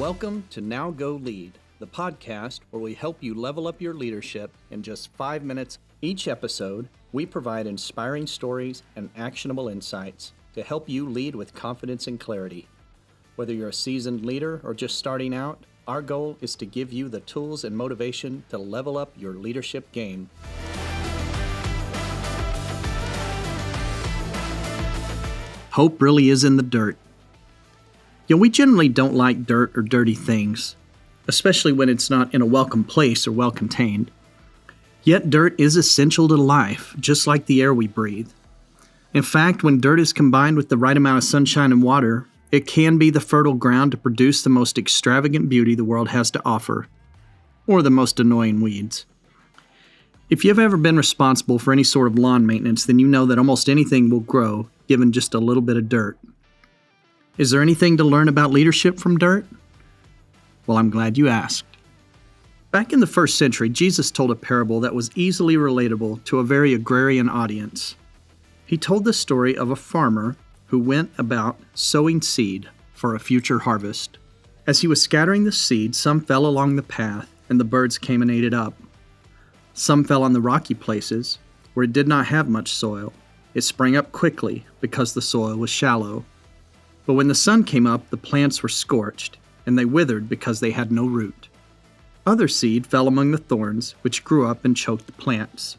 Welcome to Now Go Lead, the podcast where we help you level up your leadership in just 5 minutes. Each episode, we provide inspiring stories and actionable insights to help you lead with confidence and clarity. Whether you're a seasoned leader or just starting out, our goal is to give you the tools and motivation to level up your leadership game. Hope really is in the dirt. We generally don't like dirt or dirty things, especially when it's not in a welcome place or well contained. Yet dirt is essential to life, just like the air we breathe. In fact, when dirt is combined with the right amount of sunshine and water, it can be the fertile ground to produce the most extravagant beauty the world has to offer, or the most annoying weeds. If you've ever been responsible for any sort of lawn maintenance, then you know that almost anything will grow given just a little bit of dirt. Is there anything to learn about leadership from dirt? Well, I'm glad you asked. Back in the first century, Jesus told a parable that was easily relatable to a very agrarian audience. He told the story of a farmer who went about sowing seed for a future harvest. As he was scattering the seed, some fell along the path, and the birds came and ate it up. Some fell on the rocky places, where it did not have much soil. It sprang up quickly because the soil was shallow. But when the sun came up, the plants were scorched, and they withered because they had no root. Other seed fell among the thorns, which grew up and choked the plants.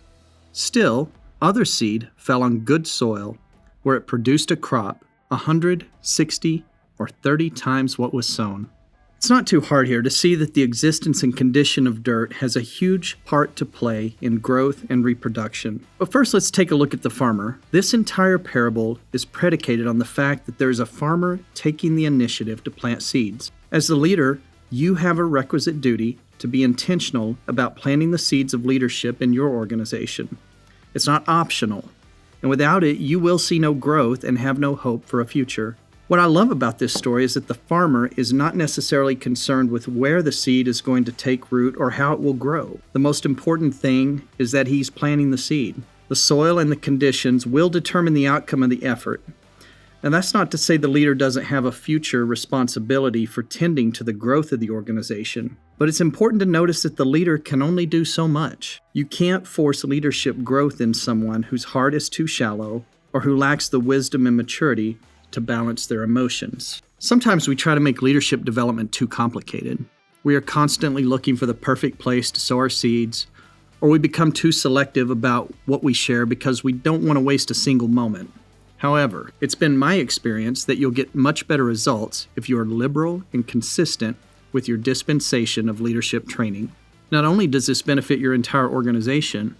Still, other seed fell on good soil, where it produced a crop 100, 60, or 30 times what was sown. It's not too hard here to see that the existence and condition of dirt has a huge part to play in growth and reproduction. But first, let's take a look at the farmer. This entire parable is predicated on the fact that there is a farmer taking the initiative to plant seeds. As the leader, you have a requisite duty to be intentional about planting the seeds of leadership in your organization. It's not optional, and without it, you will see no growth and have no hope for a future. What I love about this story is that the farmer is not necessarily concerned with where the seed is going to take root or how it will grow. The most important thing is that he's planting the seed. The soil and the conditions will determine the outcome of the effort. And that's not to say the leader doesn't have a future responsibility for tending to the growth of the organization. But it's important to notice that the leader can only do so much. You can't force leadership growth in someone whose heart is too shallow or who lacks the wisdom and maturity to balance their emotions. Sometimes we try to make leadership development too complicated. We are constantly looking for the perfect place to sow our seeds, or we become too selective about what we share because we don't want to waste a single moment. However, it's been my experience that you'll get much better results if you are liberal and consistent with your dispensation of leadership training. Not only does this benefit your entire organization,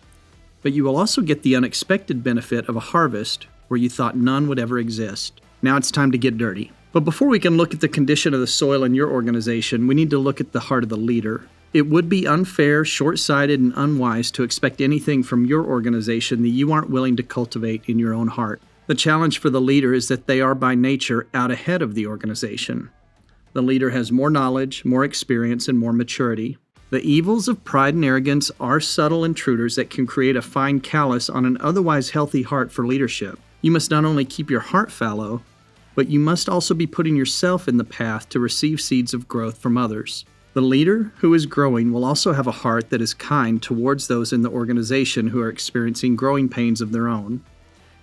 but you will also get the unexpected benefit of a harvest where you thought none would ever exist. Now it's time to get dirty. But before we can look at the condition of the soil in your organization, we need to look at the heart of the leader. It would be unfair, short-sighted, and unwise to expect anything from your organization that you aren't willing to cultivate in your own heart. The challenge for the leader is that they are by nature out ahead of the organization. The leader has more knowledge, more experience, and more maturity. The evils of pride and arrogance are subtle intruders that can create a fine callus on an otherwise healthy heart for leadership. You must not only keep your heart fallow, but you must also be putting yourself in the path to receive seeds of growth from others. The leader who is growing will also have a heart that is kind towards those in the organization who are experiencing growing pains of their own.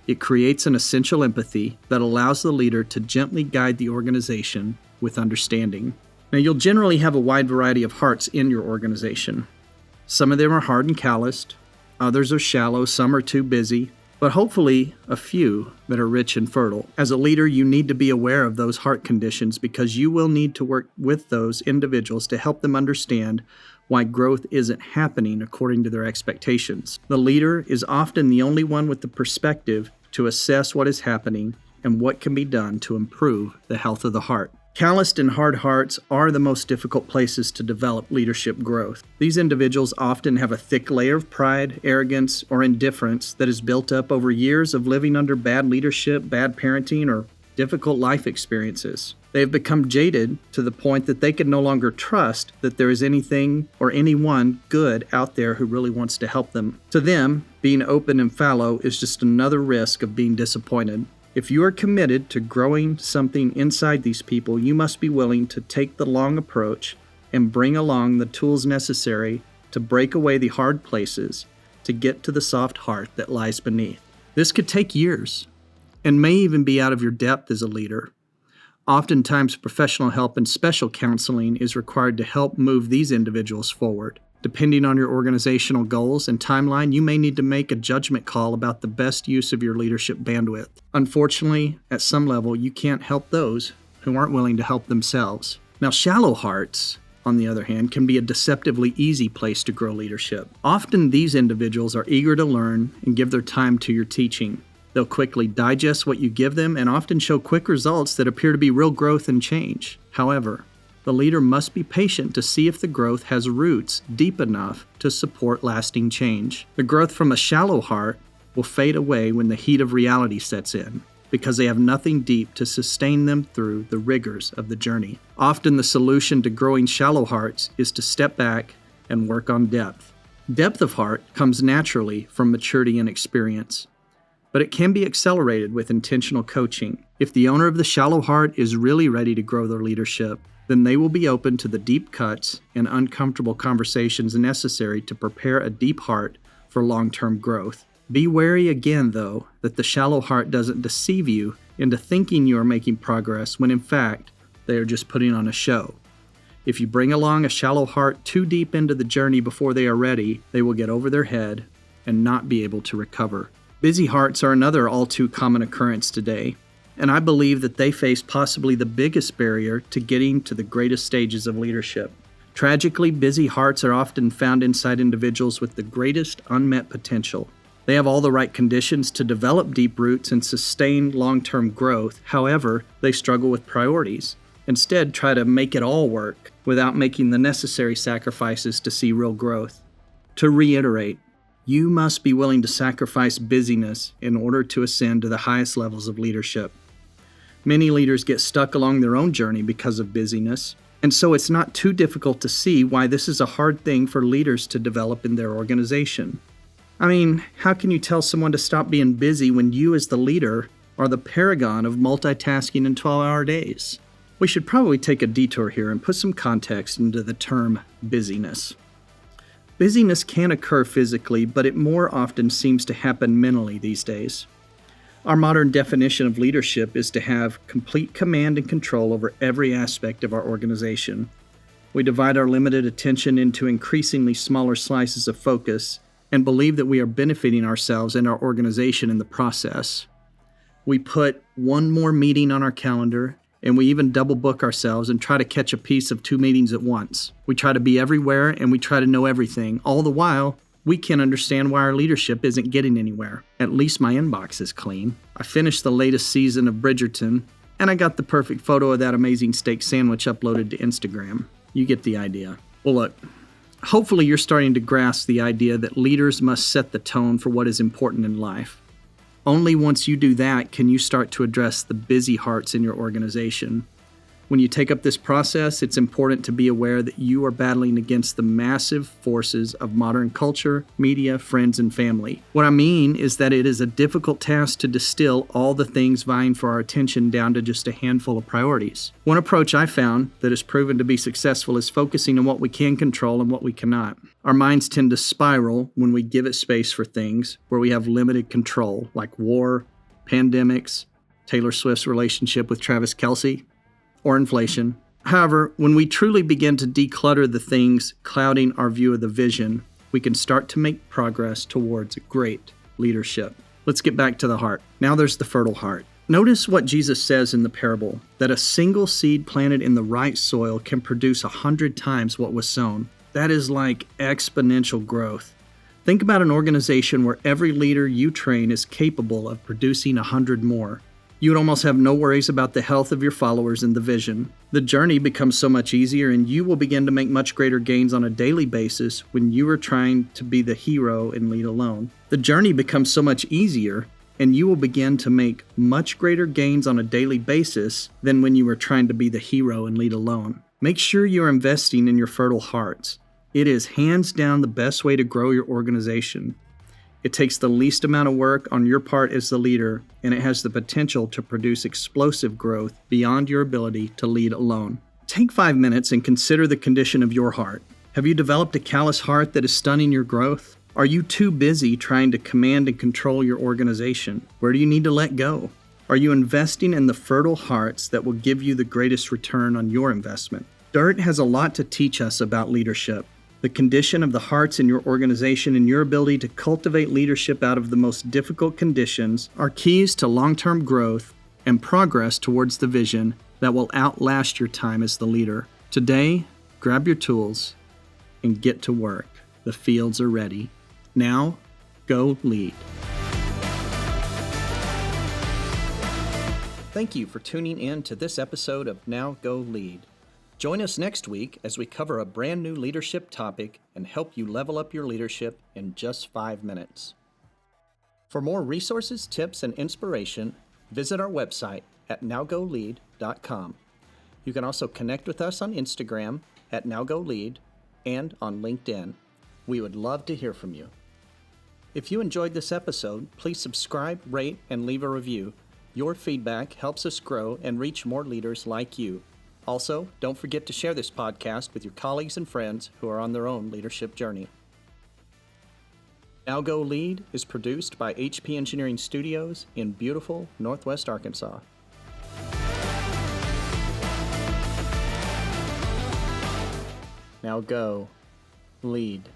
It creates an essential empathy that allows the leader to gently guide the organization with understanding. Now, you'll generally have a wide variety of hearts in your organization. Some of them are hard and calloused, others are shallow, some are too busy, but hopefully a few that are rich and fertile. As a leader, you need to be aware of those heart conditions because you will need to work with those individuals to help them understand why growth isn't happening according to their expectations. The leader is often the only one with the perspective to assess what is happening and what can be done to improve the health of the heart. Calloused and hard hearts are the most difficult places to develop leadership growth. These individuals often have a thick layer of pride, arrogance, or indifference that is built up over years of living under bad leadership, bad parenting, or difficult life experiences. They have become jaded to the point that they can no longer trust that there is anything or anyone good out there who really wants to help them. To them, being open and fallow is just another risk of being disappointed. If you are committed to growing something inside these people, you must be willing to take the long approach and bring along the tools necessary to break away the hard places to get to the soft heart that lies beneath. This could take years and may even be out of your depth as a leader. Oftentimes, professional help and special counseling is required to help move these individuals forward. Depending on your organizational goals and timeline, you may need to make a judgment call about the best use of your leadership bandwidth. Unfortunately, at some level, you can't help those who aren't willing to help themselves. Now, shallow hearts, on the other hand, can be a deceptively easy place to grow leadership. Often, these individuals are eager to learn and give their time to your teaching. They'll quickly digest what you give them and often show quick results that appear to be real growth and change. However, the leader must be patient to see if the growth has roots deep enough to support lasting change. The growth from a shallow heart will fade away when the heat of reality sets in, because they have nothing deep to sustain them through the rigors of the journey. Often the solution to growing shallow hearts is to step back and work on depth. Depth of heart comes naturally from maturity and experience, but it can be accelerated with intentional coaching. If the owner of the shallow heart is really ready to grow their leadership, then they will be open to the deep cuts and uncomfortable conversations necessary to prepare a deep heart for long-term growth. Be wary again, though, that the shallow heart doesn't deceive you into thinking you are making progress when in fact they are just putting on a show. If you bring along a shallow heart too deep into the journey before they are ready, they will get over their head and not be able to recover. Busy hearts are another all too common occurrence today, and I believe that they face possibly the biggest barrier to getting to the greatest stages of leadership. Tragically, busy hearts are often found inside individuals with the greatest unmet potential. They have all the right conditions to develop deep roots and sustain long-term growth. However, they struggle with priorities. Instead, try to make it all work without making the necessary sacrifices to see real growth. To reiterate, you must be willing to sacrifice busyness in order to ascend to the highest levels of leadership. Many leaders get stuck along their own journey because of busyness, and so it's not too difficult to see why this is a hard thing for leaders to develop in their organization. I mean, how can you tell someone to stop being busy when you as the leader are the paragon of multitasking in 12-hour days? We should probably take a detour here and put some context into the term busyness. Busyness can occur physically, but it more often seems to happen mentally these days. Our modern definition of leadership is to have complete command and control over every aspect of our organization. We divide our limited attention into increasingly smaller slices of focus and believe that we are benefiting ourselves and our organization in the process. We put one more meeting on our calendar, and we even double book ourselves and try to catch a piece of 2 meetings at once. We try to be everywhere and we try to know everything. All the while, we can't understand why our leadership isn't getting anywhere. At least my inbox is clean. I finished the latest season of Bridgerton, and I got the perfect photo of that amazing steak sandwich uploaded to Instagram. You get the idea. Well, look, hopefully you're starting to grasp the idea that leaders must set the tone for what is important in life. Only once you do that can you start to address the busy hearts in your organization. When you take up this process, it's important to be aware that you are battling against the massive forces of modern culture, media, friends, and family. What I mean is that it is a difficult task to distill all the things vying for our attention down to just a handful of priorities. One approach I found that has proven to be successful is focusing on what we can control and what we cannot. Our minds tend to spiral when we give it space for things where we have limited control, like war, pandemics, Taylor Swift's relationship with Travis Kelce, or inflation. However, when we truly begin to declutter the things clouding our view of the vision, we can start to make progress towards great leadership. Let's get back to the heart. Now there's the fertile heart. Notice what Jesus says in the parable, that a single seed planted in the right soil can produce 100 times what was sown. That is like exponential growth. Think about an organization where every leader you train is capable of producing 100 more. You would almost have no worries about the health of your followers and the vision. The journey becomes so much easier, and you will begin to make much greater gains on a daily basis when you are trying to be the hero and lead alone. The journey becomes so much easier, and you will begin to make much greater gains on a daily basis than when you were trying to be the hero and lead alone. Make sure you're investing in your fertile hearts. It is hands down the best way to grow your organization. It takes the least amount of work on your part as the leader, and it has the potential to produce explosive growth beyond your ability to lead alone. Take 5 minutes and consider the condition of your heart. Have you developed a callous heart that is stunning your growth? Are you too busy trying to command and control your organization? Where do you need to let go? Are you investing in the fertile hearts that will give you the greatest return on your investment? Dirt has a lot to teach us about leadership. The condition of the hearts in your organization and your ability to cultivate leadership out of the most difficult conditions are keys to long-term growth and progress towards the vision that will outlast your time as the leader. Today, grab your tools and get to work. The fields are ready. Now, go lead. Thank you for tuning in to this episode of Now Go Lead. Join us next week as we cover a brand new leadership topic and help you level up your leadership in just 5 minutes. For more resources, tips, and inspiration, visit our website at nowgolead.com. You can also connect with us on Instagram at nowgolead and on LinkedIn. We would love to hear from you. If you enjoyed this episode, please subscribe, rate, and leave a review. Your feedback helps us grow and reach more leaders like you. Also, don't forget to share this podcast with your colleagues and friends who are on their own leadership journey. Now Go Lead is produced by HP Engineering Studios in beautiful Northwest Arkansas. Now go lead.